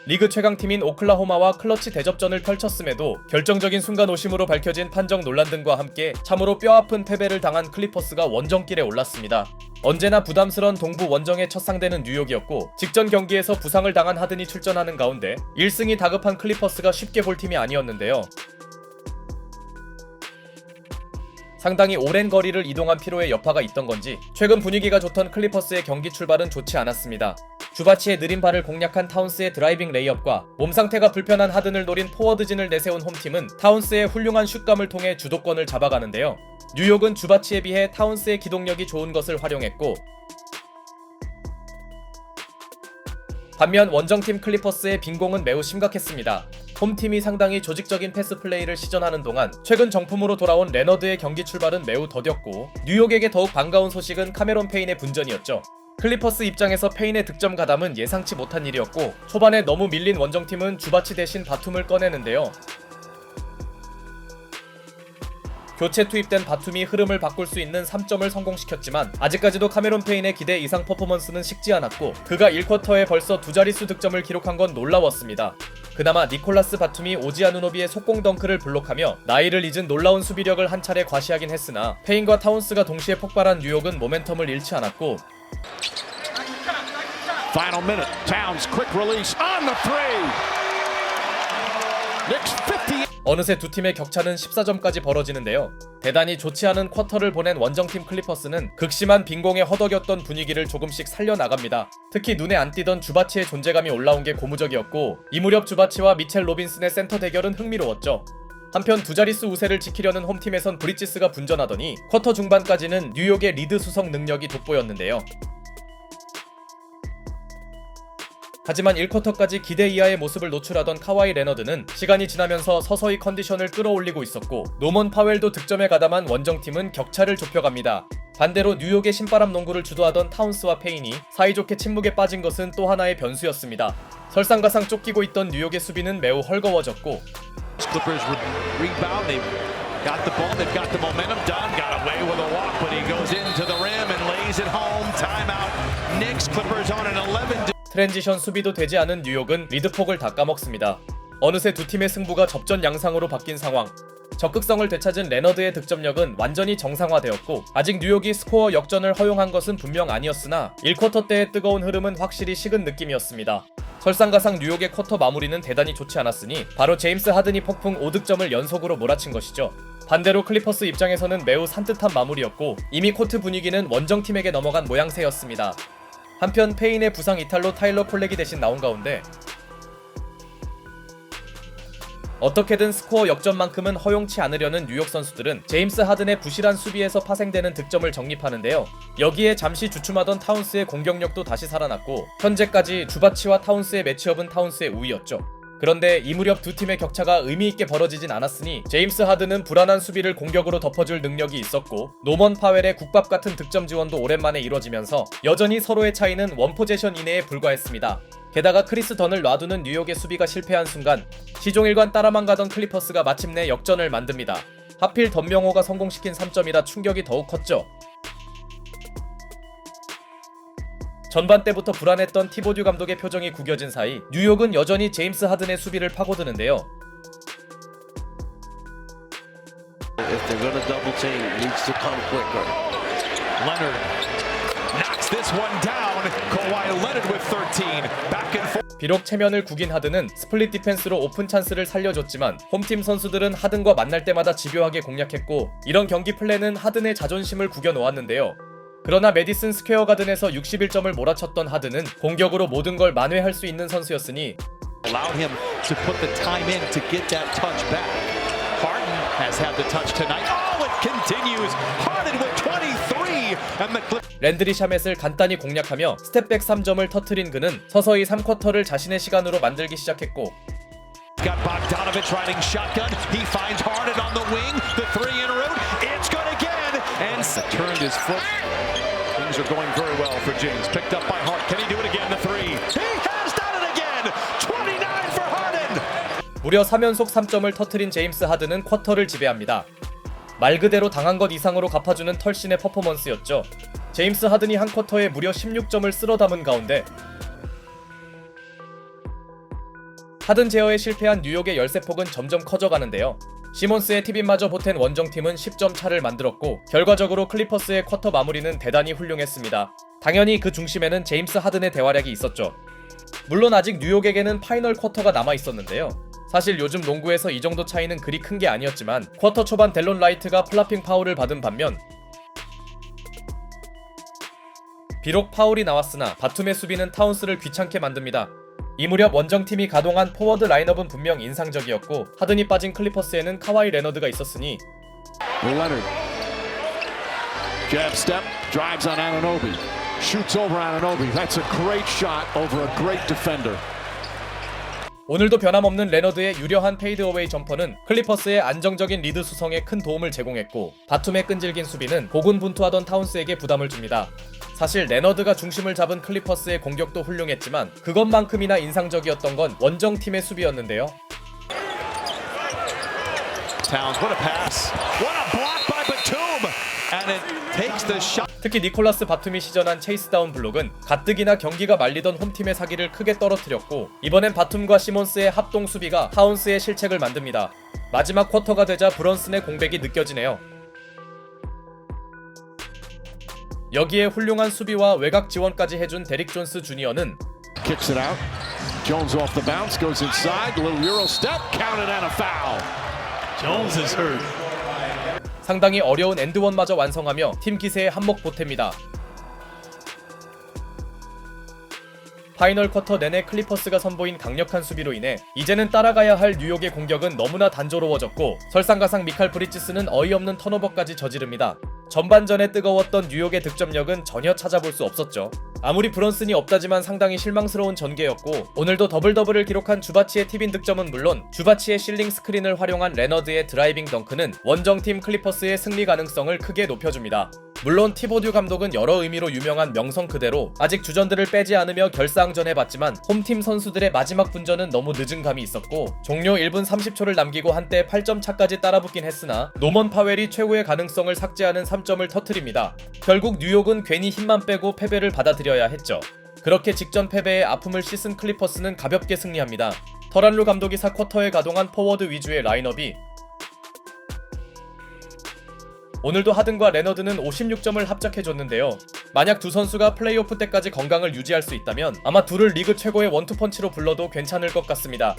리그 최강팀인 오클라호마와 클러치 대접전을 펼쳤음에도 결정적인 순간 오심으로 밝혀진 판정 논란 등과 함께 참으로 뼈아픈 패배를 당한 클리퍼스가 원정길에 올랐습니다. 언제나 부담스런 동부 원정의 첫 상대는 뉴욕이었고 직전 경기에서 부상을 당한 하든이 출전하는 가운데 1승이 다급한 클리퍼스가 쉽게 볼 팀이 아니었는데요. 상당히 오랜 거리를 이동한 피로의 여파가 있던 건지 최근 분위기가 좋던 클리퍼스의 경기 출발은 좋지 않았습니다. 주바치의 느린 발을 공략한 타운스의 드라이빙 레이업과 몸 상태가 불편한 하든을 노린 포워드진을 내세운 홈팀은 타운스의 훌륭한 슛감을 통해 주도권을 잡아가는데요. 뉴욕은 주바치에 비해 타운스의 기동력이 좋은 것을 활용했고, 반면 원정팀 클리퍼스의 빈공은 매우 심각했습니다. 홈팀이 상당히 조직적인 패스 플레이를 시전하는 동안 최근 정품으로 돌아온 레너드의 경기 출발은 매우 더뎠고, 뉴욕에게 더욱 반가운 소식은 카메론 페인의 분전이었죠. 클리퍼스 입장에서 페인의 득점 가담은 예상치 못한 일이었고, 초반에 너무 밀린 원정팀은 주바치 대신 바툼을 꺼내는데요. 교체 투입된 바툼이 흐름을 바꿀 수 있는 3점을 성공시켰지만 아직까지도 카메론 페인의 기대 이상 퍼포먼스는 식지 않았고, 그가 1쿼터에 벌써 두 자릿수 득점을 기록한 건 놀라웠습니다. 그나마 니콜라스 바툼이 오지아누노비의 속공 덩크를 블록하며 나이를 잊은 놀라운 수비력을 한 차례 과시하긴 했으나, 페인과 타운스가 동시에 폭발한 뉴욕은 모멘텀을 잃지 않았고, Final minute. Towns quick release on the three. Knicks 50. 어느새 두 팀의 격차는 14점까지 벌어지는데요. 대단히 좋지 않은 쿼터를 보낸 원정팀 클리퍼스는 극심한 빈공에 허덕였던 분위기를 조금씩 살려나갑니다. 특히 눈에 안 띄던 주바치의 존재감이 올라온 게 고무적이었고, 이 무렵 주바치와 미첼 로빈슨의 센터 대결은 흥미로웠죠. 한편 두 자릿수 우세를 지키려는 홈팀에선 브리지스가 분전하더니 쿼터 중반까지는 뉴욕의 리드 수성 능력이 돋보였는데요. 하지만 1쿼터까지 기대 이하의 모습을 노출하던 카와이 레너드는 시간이 지나면서 서서히 컨디션을 끌어올리고 있었고, 노먼 파웰도 득점에 가담한 원정팀은 격차를 좁혀갑니다. 반대로 뉴욕의 신바람 농구를 주도하던 타운스와 페인이 사이좋게 침묵에 빠진 것은 또 하나의 변수였습니다. 설상가상 쫓기고 있던 뉴욕의 수비는 매우 헐거워졌고, Clippers rebound. They got the ball. They've got the momentum. Dunn got away with a walk, but he goes into the rim and lays it home. Timeout. Knicks. Clippers on an 11. 트랜지션 수비도 되지 않은 뉴욕은 리드폭을 다 까먹습니다. 어느새 두 팀의 승부가 접전 양상으로 바뀐 상황. 적극성을 되찾은 레너드의 득점력은 완전히 정상화되었고, 아직 뉴욕이 스코어 역전을 허용한 것은 분명 아니었으나 1쿼터 때의 뜨거운 흐름은 확실히 식은 느낌이었습니다. 설상가상 뉴욕의 쿼터 마무리는 대단히 좋지 않았으니 바로 제임스 하든이 폭풍 5득점을 연속으로 몰아친 것이죠. 반대로 클리퍼스 입장에서는 매우 산뜻한 마무리였고, 이미 코트 분위기는 원정팀에게 넘어간 모양새였습니다. 한편 페인의 부상 이탈로 타일러 콜렉이 대신 나온 가운데 어떻게든 스코어 역전만큼은 허용치 않으려는 뉴욕 선수들은 제임스 하든의 부실한 수비에서 파생되는 득점을 정립하는데요. 여기에 잠시 주춤하던 타운스의 공격력도 다시 살아났고, 현재까지 주바치와 타운스의 매치업은 타운스의 우위였죠. 그런데 이 무렵 두 팀의 격차가 의미있게 벌어지진 않았으니 제임스 하든은 불안한 수비를 공격으로 덮어줄 능력이 있었고, 노먼 파웰의 국밥 같은 득점 지원도 오랜만에 이뤄지면서 여전히 서로의 차이는 원포제션 이내에 불과했습니다. 게다가 크리스 던을 놔두는 뉴욕의 수비가 실패한 순간 시종일관 따라만 가던 클리퍼스가 마침내 역전을 만듭니다. 하필 던명호가 성공시킨 3점이라 충격이 더욱 컸죠. 전반 때부터 불안했던 티보듀 감독의 표정이 구겨진 사이 뉴욕은 여전히 제임스 하든의 수비를 파고드는데요. If they're gonna double team, it needs to come quicker. Leonard knocks this one down. Kawhi Leonard with 13. Back and forth. 비록 체면을 구긴 하든은 스플릿 디펜스로 오픈 찬스를 살려줬지만 홈팀 선수들은 하든과 만날 때마다 집요하게 공략했고, 이런 경기 플랜은 하든의 자존심을 구겨 놓았는데요. 그러나 메디슨 스퀘어 가든에서 61점을 몰아쳤던 하든은 공격으로 모든 걸 만회할 수 있는 선수였으니 Allowed him to put the time in to get that touch back. Harden has had the touch tonight. Oh, it continues. Harden with 23. And the Clippers. 랜드리 샤멧을 간단히 공략하며 스텝백 3점을 터트린 그는 서서히 3쿼터를 자신의 시간으로 만들기 시작했고, Got Bogdanovich riding shotgun. He finds Harden on the wing. The three in a row. It's good again. And turned his foot. Things are going very well for James. Picked up by Hart. Can he do it again? The three. He has done it again. 29 for Harden. 무려 3연속 3점을 터트린 제임스 하든은 쿼터를 지배합니다. 말 그대로 당한 것 이상으로 갚아주는 털신의 퍼포먼스였죠. 제임스 하든이 한 쿼터에 무려 16점을 쓸어 담은 가운데 하든 제어에 실패한 뉴욕의 열세폭은 점점 커져가는데요. 시몬스의 팁인마저 보탠 원정팀은 10점 차를 만들었고 결과적으로 클리퍼스의 쿼터 마무리는 대단히 훌륭했습니다. 당연히 그 중심에는 제임스 하든의 대활약이 있었죠. 물론 아직 뉴욕에게는 파이널 쿼터가 남아있었는데요. 사실 요즘 농구에서 이 정도 차이는 그리 큰 게 아니었지만 쿼터 초반 델론 라이트가 플라핑 파울을 받은 반면 비록 파울이 나왔으나 바툼의 수비는 타운스를 귀찮게 만듭니다. 이 무렵 원정팀이 가동한 포워드 라인업은 분명 인상적이었고 하든이 빠진 클리퍼스에는 카와이 레너드가 있었으니 Leonard. Jab step, drives on Anunoby. Shoots over Anunoby. That's a great shot over a great defender. 오늘도 변함없는 레너드의 유려한 페이드어웨이 점퍼는 클리퍼스의 안정적인 리드 수성에 큰 도움을 제공했고 바툼에 끈질긴 수비는 고군분투하던 타운스에게 부담을 줍니다. 사실 레너드가 중심을 잡은 클리퍼스의 공격도 훌륭했지만 그것만큼이나 인상적이었던 건 원정팀의 수비였는데요. Towns, what a pass. What a block by Batum. And it takes the shot. 특히 니콜라스 바툼이 시전한 체이스 다운 블록은 가뜩이나 경기가 말리던 홈팀의 사기를 크게 떨어뜨렸고 이번엔 바툼과 시몬스의 합동 수비가 타운스의 실책을 만듭니다. 마지막 쿼터가 되자 브런슨의 공백이 느껴지네요. 여기에 훌륭한 수비와 외곽 지원까지 해준 데릭 존스 주니어는 Kicks it out. Jones off the bounce, goes inside. A little Euro step, counted and a foul. Jones is hurt. 상당히 어려운 엔드원마저 완성하며 팀 기세에 한몫 보탭니다. 파이널 쿼터 내내 클리퍼스가 선보인 강력한 수비로 인해 이제는 따라가야 할 뉴욕의 공격은 너무나 단조로워졌고 설상가상 미칼 브리지스는 어이없는 턴오버까지 저지릅니다. 전반전에 뜨거웠던 뉴욕의 득점력은 전혀 찾아볼 수 없었죠. 아무리 브런슨이 없다지만 상당히 실망스러운 전개였고 오늘도 더블더블을 기록한 주바치의 팁인 득점은 물론 주바치의 실링 스크린을 활용한 레너드의 드라이빙 덩크는 원정팀 클리퍼스의 승리 가능성을 크게 높여줍니다. 물론 티보듀 감독은 여러 의미로 유명한 명성 그대로 아직 주전들을 빼지 않으며 결사항전 해봤지만 홈팀 선수들의 마지막 분전은 너무 늦은 감이 있었고 종료 1분 30초를 남기고 한때 8점 차까지 따라붙긴 했으나 노먼 파웰이 최후의 가능성을 삭제하는 3점을 터뜨립니다. 결국 뉴욕은 괜히 힘만 빼고 패배를 받아들여야 했죠. 그렇게 직전 패배의 아픔을 씻은 클리퍼스는 가볍게 승리합니다. 터란루 감독이 4쿼터에 가동한 포워드 위주의 라인업이 오늘도 하든과 레너드는 56점을 합작해줬는데요. 만약 두 선수가 플레이오프 때까지 건강을 유지할 수 있다면 아마 둘을 리그 최고의 원투펀치로 불러도 괜찮을 것 같습니다.